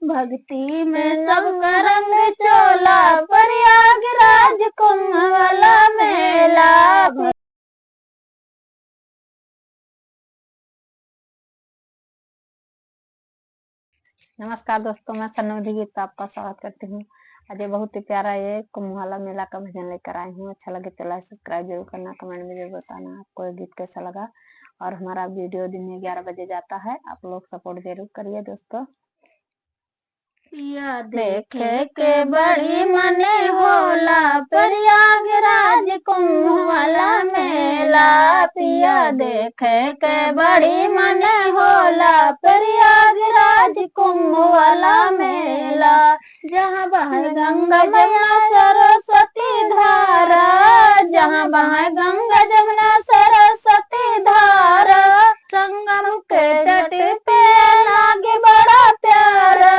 भक्ति में सबका रंग चोला, प्रयागराज कुंभ वाला मेला। नमस्कार दोस्तों, मैं सन्नोधी गीत आपका स्वागत करती हूँ। आज बहुत ही प्यारा ये कुंभ वाला मेला का भजन लेकर आई हूँ। अच्छा लगे तो लाइक सब्सक्राइब जरूर करना, कमेंट में जरूर बताना आपको ये गीत कैसा लगा। और हमारा वीडियो दिन में 11 बजे जाता है, आप लोग सपोर्ट जरूर करिए दोस्तों। पिया देखे के बड़ी मने होला, प्रयागराज कुंभ वाला मेला। पिया देखे के बड़ी मने होला, प्रयागराज कुंभ वाला मेला। जहाँ बहे गंगा जमुना सरस्वती धारा, जहाँ बहे गंगा जमुना सरस्वती धारा, संगम के तट पे लागे बड़ा प्यारा,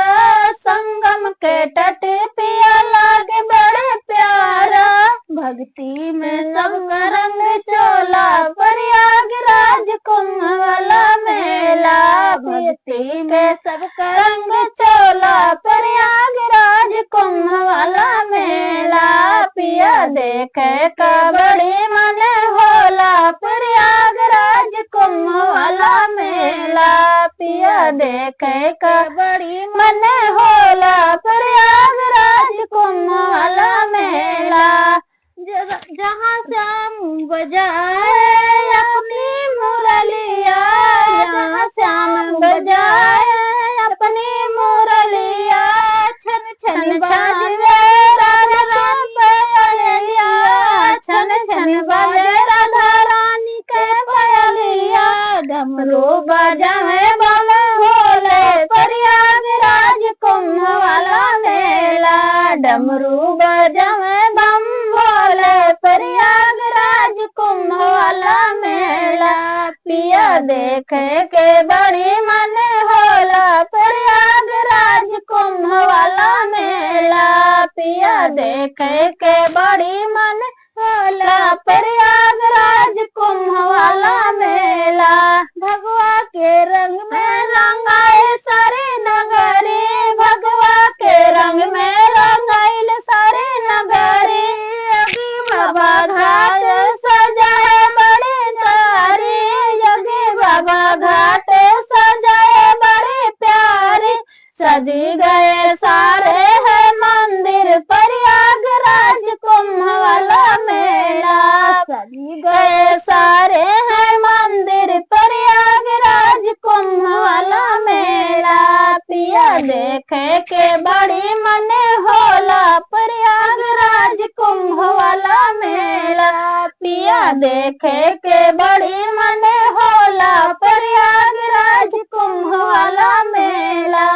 संगम के तट पे लागे बड़े प्यारा। भक्ति में सबका रंग चोला, प्रयागराज कुंभ वाला मेला। भक्ति में सबका रंग चोला, प्रयागराज कुंभ वाला मेला। पिया देखे का बड़ी मन होला, प्रयागराज कुंभ वाला मेला। पिया देखे का बड़ी मन होला, प्रयागराज कुंभ वाला मेला। जहाँ श्याम बजाए अपनी मुरलिया, जहाँ श्याम बजाए अपनी मुरलिया, छन छन बाजे राधा रानी पयलिया, छन छन बाजे राधा रानी के पयलिया। डमरू बजाए बाबा भोले, प्रयागराज कुंभ वाला मेला। डमरू बजाए बम भोले, प्रयागराज कुंभ वाला मेला। पिया देखे के बड़ी मन होला, प्रयागराज कुंभ वाला मेला। पिया देखे के बड़ी मन होला, प्रयागराज कुंभ वाला मेला। भगवा के रंग में रंगाए सारे नगरी, भगवा के रंग में रंगाइल सारे नगरी। योगी बाबा घाट सजाए बड़ी तारी, योगी बाबा घाट सजाए बड़ी प्यारी। सजी गए सारे है मंदिर, प्रयागराज कुंभ वाला मेला। सजी गए सारे है मंदिर, प्रयागराज कुंभ वाला मेला। पिया देखे के बड़ी मन होला, प्रयागराज कुंभ वाला मेला। पिया देखे के बड़ी मन होला, प्रयागराज कुंभ वाला मेला।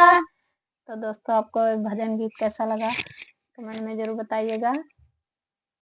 तो दोस्तों, आपको भजन गीत कैसा लगा कमेंट में जरूर बताइएगा।